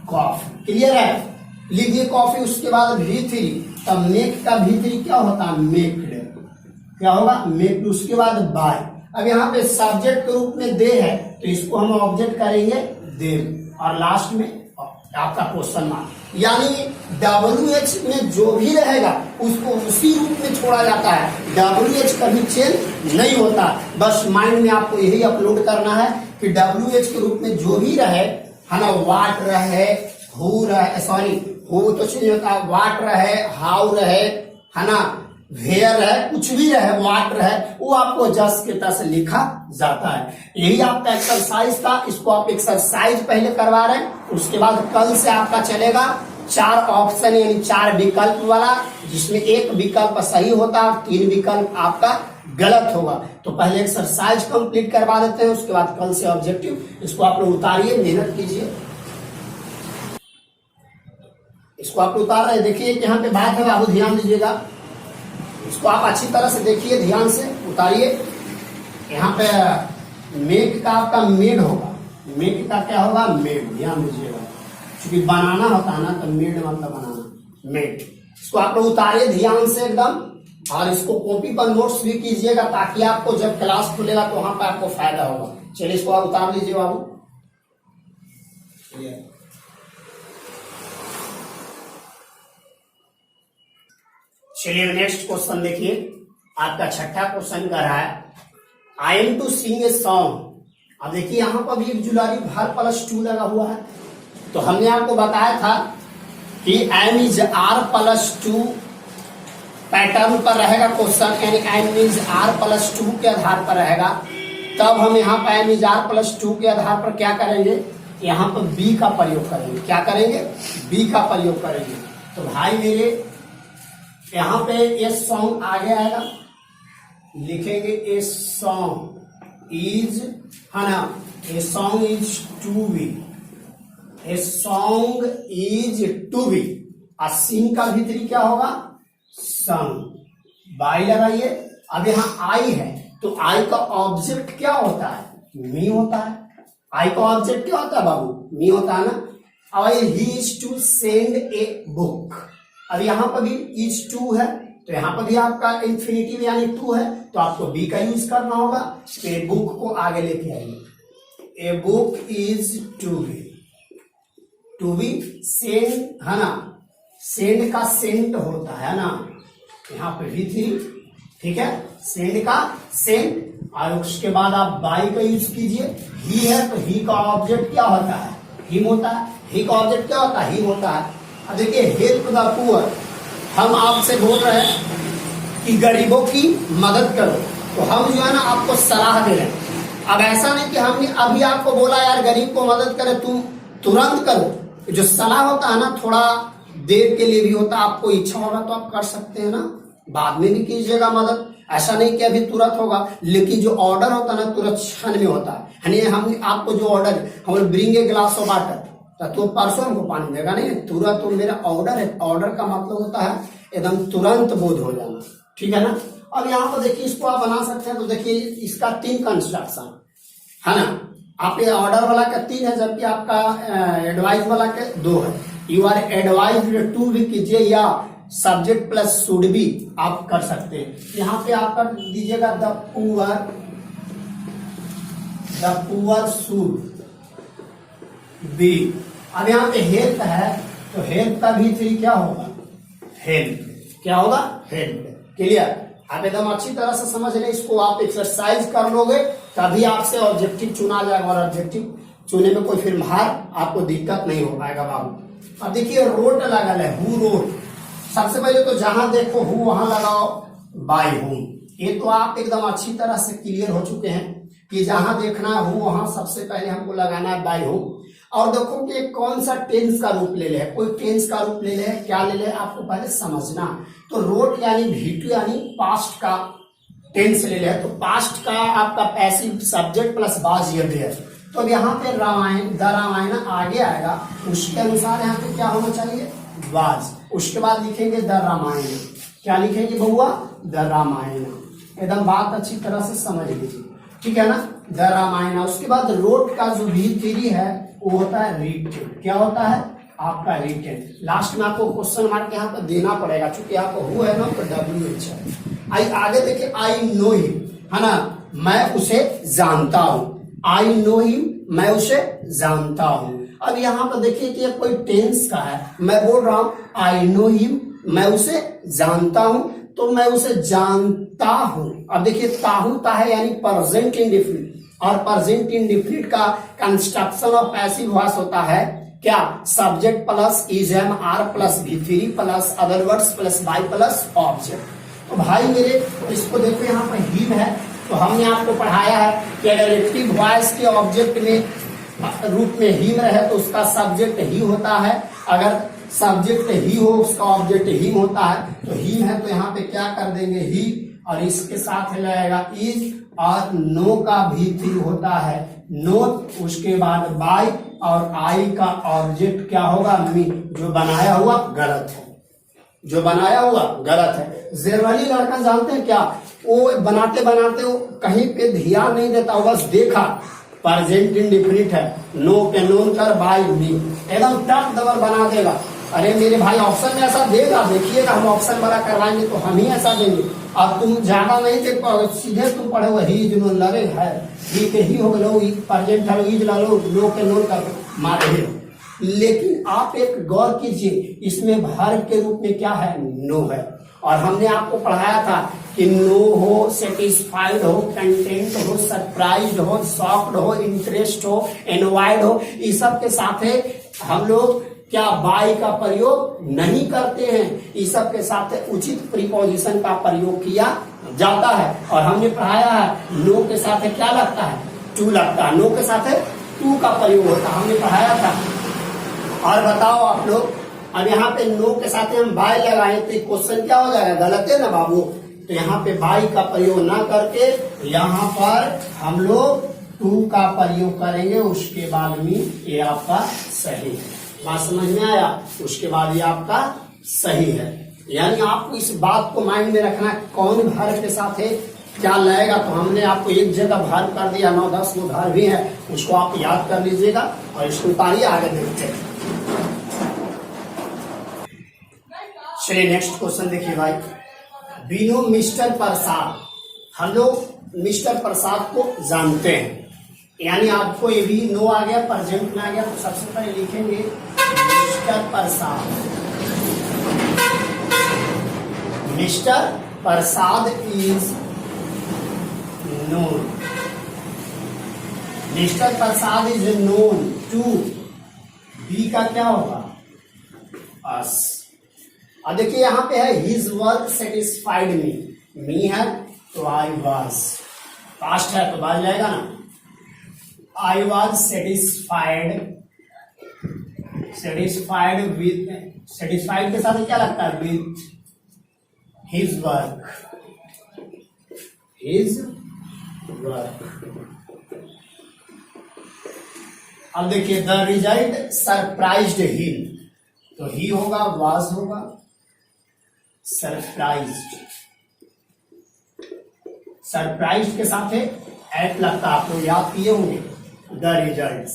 कॉफी, क्लियर है, लिखिए कॉफी, उसके बाद V3, तब मेक का V3 क्या होता है, मेक्ड, क्या होगा, मेक्ड, उसके बाद बाय। अब यहाँ पे सब्जेक्ट के रूप में दे है तो इसको हम ऑब्जेक्ट करेंगे दे, और लास्ट में आपका क्वेश्चन मार्क, यानी WH में जो भी रहेगा उसको उसी रूप में छोड़ा जाता है, WH कभी चेंज नहीं होता। बस माइंड में आपको यही अपलोड करना है कि WH के रूप में जो भी रहे, है ना, वाट रहे, हु रहे, सॉरी हु तो चेंज होता है, वाट रहे, हाउ रहे, है ना, वेयर है, कुछ भी रहे, वाट रहे, वो आपको जस्ट के तरह से लिखा जाता है। यही आपका एक्सरसाइज था, इसको आप एक्सरसाइज पहले करवा रहे हैं, उसके बाद कल से आपका चलेगा 4 ऑप्शन यानी 4 विकल्प वाला, जिसमें एक विकल्प सही होता है और 3 विकल्प आपका गलत होगा। तो पहले एक्सरसाइज कंप्लीट करवा देते हैं, उसके बाद कल से ऑब्जेक्टिव, इसको आप लोग उतारिए, मेहनत कीजिए, इसको आप उतार रहे हैं। देखिए यहाँ पे बात है बाबू, ध्यान दीजिएगा, इसको आप अच्छी तरह से देखिए, ध्यान से उतारिए। यहाँ पे मेक का आपका मेड होगा, मेक का क्या होगा, मेड, ध्यान दीजिएगा, क्योंकि बनाना होता है ना, तो मेड मतलब बनाना, मेड। इसको आप लोग उतारिए ध्यान से एकदम, और इसको कॉपी पर नोट्स भी कीजिएगा, ताकि आपको जब क्लास खुलेगा तो वहां पर आपको फायदा होगा। चलिए इसको आप उतार लीजिए बाबू। चलिए नेक्स्ट क्वेश्चन देखिए, आपका छठा क्वेश्चन कर रहा है, I am to sing a song. अब देखिए यहाँ पर भी ऑक्सिलरी वर्ब +2 लगा हुआ है, तो हमने आपको बताया था कि एम इज R+2 पैटर्न पर रहेगा क्वेश्चन, यानी एम इज R+2 के आधार पर रहेगा। तब हम यहाँ पर एम इज R+2 के आधार पर क्या करेंगे, यहाँ पर बी का प्रयोग करेंगे, क्या करेंगे, बी का प्रयोग करेंगे। तो भाई मेरे यहाँ पे ये सॉन्ग आगे आएगा, लिखेंगे ए सॉन्ग इज, है ना, a song is to be, a song is to be, और सिंग का भीतरी क्या होगा, संग, बाई लगाइए। अब यहाँ आई है, तो आई का ऑब्जेक्ट क्या होता है, मी होता है, आई का ऑब्जेक्ट क्या होता है बाबू, मी होता है ना। I he is to send a book, अब यहाँ पर भी इज टू है, तो यहाँ पर भी आपका इंफिनिटिव यानी टू है, तो आपको बी का यूज करना होगा। फिर बुक को आगे लेके आइए, a book is to be send, है ना, सेंड का सेंट होता है ना, यहाँ पे V3, ठीक है, सेंड का सेंट, और उसके बाद आप बाई का यूज कीजिए। ही है तो ही का ऑब्जेक्ट क्या होता है, हिम होता है, ही का ऑब्जेक्ट क्या होता है, हिम होता है। अब देखिए हेल्प द पुअर, हम आपसे बोल रहे हैं कि गरीबों की मदद करो, तो हम जो है ना आपको सलाह दे रहे हैं। अब ऐसा नहीं कि हमने अभी आपको बोला यार गरीब को मदद करे, तुम तुरंत करो। जो सलाह होता है ना थोड़ा देर के लिए भी होता है, आपको इच्छा होगा तो आप कर सकते हैं ना, बाद में भी कीजिएगा मदद, ऐसा नहीं कि अभी तुरंत होगा। लेकिन जो ऑर्डर होता है ना तुरंत क्षण में होता है। हम आपको जो ऑर्डर, हम bring a glass of water, तो परसों हमको पानी देगा नहीं, तुरंत तो मेरा ऑर्डर है। ऑर्डर का मतलब होता है एकदम तुरंत बोध हो जाना, ठीक है ना। अब यहाँ पर देखिए इसको आप बना सकते हैं, तो देखिए इसका 3 कंस्ट्रक्शन है ना, आप ये ऑर्डर वाला का 3 है, जबकि आपका एडवाइस वाला के 2 है। यू आर एडवाइज्ड टू भी कीजिए, या सब्जेक्ट प्लस शुड भी आप कर सकते हैं। यहाँ पे आप कर दीजिएगा द पुअर शुड बी, अब यहाँ पे हेल्थ है, तो हेल्थ का V3 क्या होगा? हेल्थ क्या होगा? हेल्थ। क्लियर? आप एकदम अच्छी तरह से समझ लें इसको, आप एक्सरसाइज कर लोगे तभी आपसे ऑब्जेक्टिव चुना जाएगा, और ऑब्जेक्टिव चुने में कोई फिर बाहर आपको दिक्कत नहीं हो पाएगा बाबू। अब देखिए रोट लगल है, हु रोट। सबसे पहले तो जहां देखो हु वहां लगाओ बाय हूम। ये तो आप एकदम अच्छी तरह से क्लियर हो चुके हैं कि जहां देखना है हु वहां सबसे पहले हमको लगाना है बाय हूम। और देखो कि कौन सा टेंस का रूप ले ले, कोई टेंस का रूप ले ले, क्या ले ले आपको पहले समझना। तो रोट यानी V2 यानी पास्ट का टेंस ले ले, तो पास्ट का आपका passive subject plus was here there. तो अब यहाँ पे रामायण, द रामायण आगे आएगा, उसके अनुसार यहाँ पे क्या होना चाहिए? वाज। उसके बाद लिखेंगे द रामायण। क्या लिखेंगे बउआ? द रामायण। एकदम बात अच्छी तरह से समझ लीजिए, ठीक है ना? द रामायण। उसके बाद रोट का जो V3 है वो होता है रिटेन। क्या होता है? आपका रिटेन। लास्ट में आपको क्वेश्चन मार्क यहाँ पर देना पड़ेगा, चूंकि आपको हु है ना तो WH है। आगे देखिए आई नो हिम, है ना, मैं उसे जानता हूं। आई नो हिम, मैं उसे जानता हूं। अब यहाँ पर देखिए कि कोई टेंस का है, मैं बोल रहा हूं आई नो हिम, मैं उसे जानता हूं, तो मैं उसे जानता हूं। अब देखिए ताहू ता है यानी प्रेजेंट इंडेफिनिट, और प्रेजेंट इंडेफिनिट का कंस्ट्रक्शन ऑफ पैसिव वॉइस होता है क्या? Subject plus is am are plus V3 plus other words plus by plus object. तो भाई मेरे इसको देखो यहाँ पर हिम है, तो हमने आपको पढ़ाया है कि अगर एक्टिव वॉइस के ऑब्जेक्ट में रूप में हिम रहे तो उसका सब्जेक्ट ही होता है, अगर सब्जेक्ट ही हो उसका ऑब्जेक्ट हिम होता है। तो हिम है तो यहाँ पे क्या कर देंगे? ही, और इसके साथ लगेगा इज, और नो का V3 होता है नोट, उसके बाद बाय, और आई का ऑब्जेक्ट क्या होगा? मी। जो बनाया हुआ गलत है, जो बनाया हुआ गलत है। जेरवाली लड़का जानते हैं क्या? वो बनाते बनाते वो कहीं पे ध्यान नहीं देता, वो बस देखा प्रेजेंट इंडेफिनिट है, नो के नोन कर बाय मी, एकदम टक दबर बना देगा। अरे मेरे भाई ऑप्शन में ऐसा देगा, देखिएगा हम ऑप्शन बड़ा करवाएंगे तो हम ही ऐसा देंगे। अब तुम ज्यादा नहीं देख पाओगे, सीधे तुम पढ़े हुए ही जो लड़े है, ही के ही हो गए, प्रेजेंट है इज ला लो, नो के नोन कर मारे। लेकिन आप एक गौर कीजिए, इसमें भारत के रूप में क्या है? नो है। और हमने आपको पढ़ाया था कि नो हो, सेटिस्फाइड हो, कंटेंट हो, सरप्राइज हो, शॉक्ड हो, इंटरेस्ट हो, एनवाइड हो, इस सब के साथ हम लोग क्या बाय का प्रयोग नहीं करते हैं। इस सब के साथ उचित प्रीपोजिशन का प्रयोग किया जाता है। और हमने पढ़ाया है नो के साथ क्या लगता है? टू लगता है। नो के साथ टू का प्रयोग होता है, हमने पढ़ाया था। और बताओ आप लोग, अब यहाँ पे नो के साथ हम बाय लगाए तो क्वेश्चन क्या हो जाएगा? गलत है ना बाबू। तो यहाँ पे बाय का प्रयोग ना करके यहाँ पर हम लोग टू का प्रयोग करेंगे, उसके बाद में ये आपका सही है। बात समझ में आया? उसके बाद ये आपका सही है। यानी आपको इस बात को माइंड में रखना, कौन भर के साथ है क्या लगेगा। तो हमने आपको एक जगह भर कर दिया, 9-10 वो भर भी है, उसको आप याद कर लीजिएगा और इसको उतारिए, आगे देखते हैं। चलिए नेक्स्ट क्वेश्चन देखिए भाई। बीनो मिस्टर प्रसाद, हम लोग मिस्टर प्रसाद को जानते हैं, यानी आपको ये भी नो आ गया, प्रेजेंट में आ गया, तो सबसे पहले लिखेंगे mister Prasad. Mister Prasad is known, mister Prasad is known to, be का क्या होगा? अस। अब देखिए यहाँ पे है हिज वर्क सेटिस्फाइड मी है तो आई वाज, पास्ट है तो बाज जाएगा ना। I was satisfied, satisfied with, satisfied के साथ क्या लगता है? With his work, his work। अब देखिए the result surprised him, तो he होगा, was होगा, surprised, सरप्राइज के साथ है एट लगता, आप लोग याद किए होंगे। The results,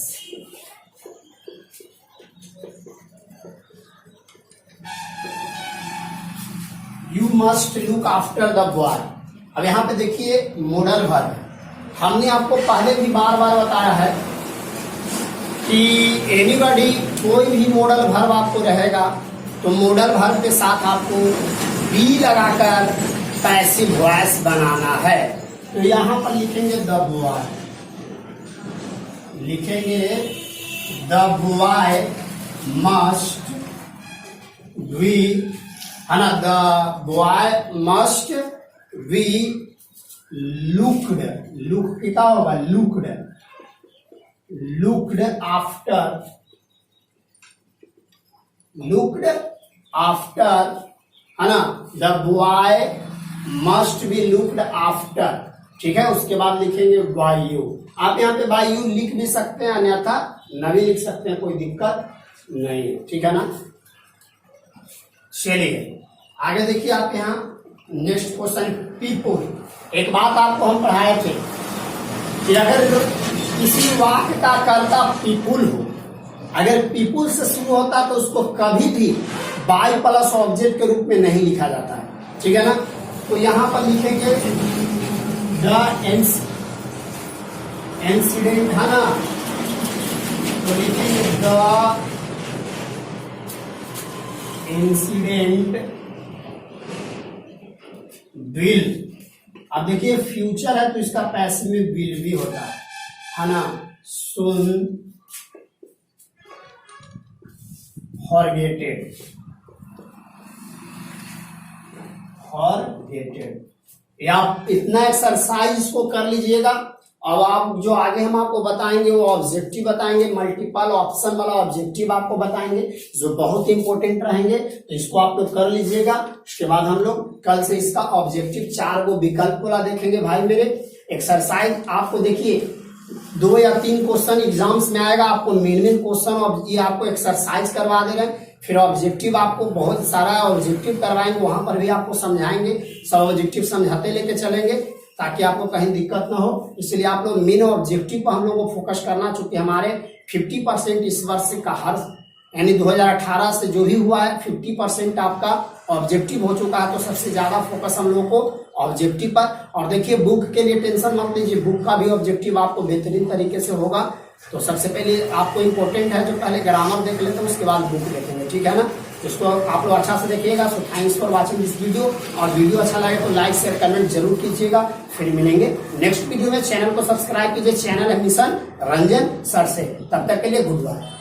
you must look after the boy. अब यहां पे देखिए मॉडल वर्ब है, हमने आपको पहले भी बार बार बताया है कि एनीबॉडी कोई भी मॉडल वर्ब आपको रहेगा तो मॉडल वर्ब के साथ आपको बी लगाकर पैसिव वॉइस बनाना है। तो यहां पर लिखेंगे द बॉय, लिखेंगे द बॉय मस्ट बी, है ना, the boy must be looked, look कितना होगा, looked, looked after, looked after, है ना, the boy must be looked after. ठीक है, उसके बाद लिखेंगे बाय यू। आप यहाँ पे बाय यू लिख भी सकते हैं, अन्यथा न भी लिख सकते हैं, कोई दिक्कत नहीं है। ठीक है ना। चलिए आगे देखिए आप यहाँ नेक्स्ट क्वेश्चन, पीपुल। एक बात आपको हम पढ़ाए थे कि अगर किसी वाक्य का कर्ता पीपुल हो, अगर पीपुल से शुरू होता तो उसको कभी भी बाय प्लस ऑब्जेक्ट के रूप में नहीं लिखा जाता है। ठीक है ना। तो यहां पर लिखेंगे द इंसिडेंट, है ना, तो लिखेंगे द इंसिडेंट विल। अब देखिए फ्यूचर है तो इसका पैसिव में विल भी होता है ना, सुन फॉरगेटेड, फॉरगेटेड। या आप इतना एक्सरसाइज इसको कर लीजिएगा। अब आप जो आगे हम आपको बताएंगे वो ऑब्जेक्टिव बताएंगे, मल्टीपल ऑप्शन वाला ऑब्जेक्टिव आपको बताएंगे जो बहुत इंपॉर्टेंट रहेंगे, तो इसको आप लोग कर लीजिएगा। उसके बाद हम लोग कल से इसका ऑब्जेक्टिव 4 को विकल्प वाला देखेंगे। भाई मेरे एक्सरसाइज आपको देखिए 2 या 3 क्वेश्चन एग्जाम्स में आएगा, आपको मेन क्वेश्चन और ये आपको एक्सरसाइज करवा दे रहे हैं। फिर ऑब्जेक्टिव आपको बहुत सारा ऑब्जेक्टिव करवाएंगे, वहां पर भी आपको समझाएंगे, सब ऑब्जेक्टिव समझाते लेके चलेंगे ताकि आपको कहीं दिक्कत ना हो। इसलिए आप लोग मेन ऑब्जेक्टिव पर हम लोग को फोकस करना, चूंकि हमारे 50% इस वर्ष का हर यानी 2018 से जो भी हुआ है 50% आपका ऑब्जेक्टिव हो चुका है। तो सबसे ज्यादा फोकस हम लोग को ऑब्जेक्टिव पर। और देखिए बुक के लिए टेंशन मत लीजिए, बुक का भी ऑब्जेक्टिव आपको बेहतरीन तरीके से होगा। तो सबसे पहले आपको इम्पोर्टेंट है जो पहले ग्रामर देख लेते हैं, उसके बाद बुक देखेंगे। ठीक है ना। इसको आप लोग अच्छा से देखिएगा। So thanks for watching this video. और वीडियो अच्छा लगे तो लाइक शेयर कमेंट जरूर कीजिएगा। फिर मिलेंगे नेक्स्ट वीडियो में। चैनल को सब्सक्राइब कीजिए, चैनल है मिशन रंजन सर से। तब तक के लिए गुड बाय।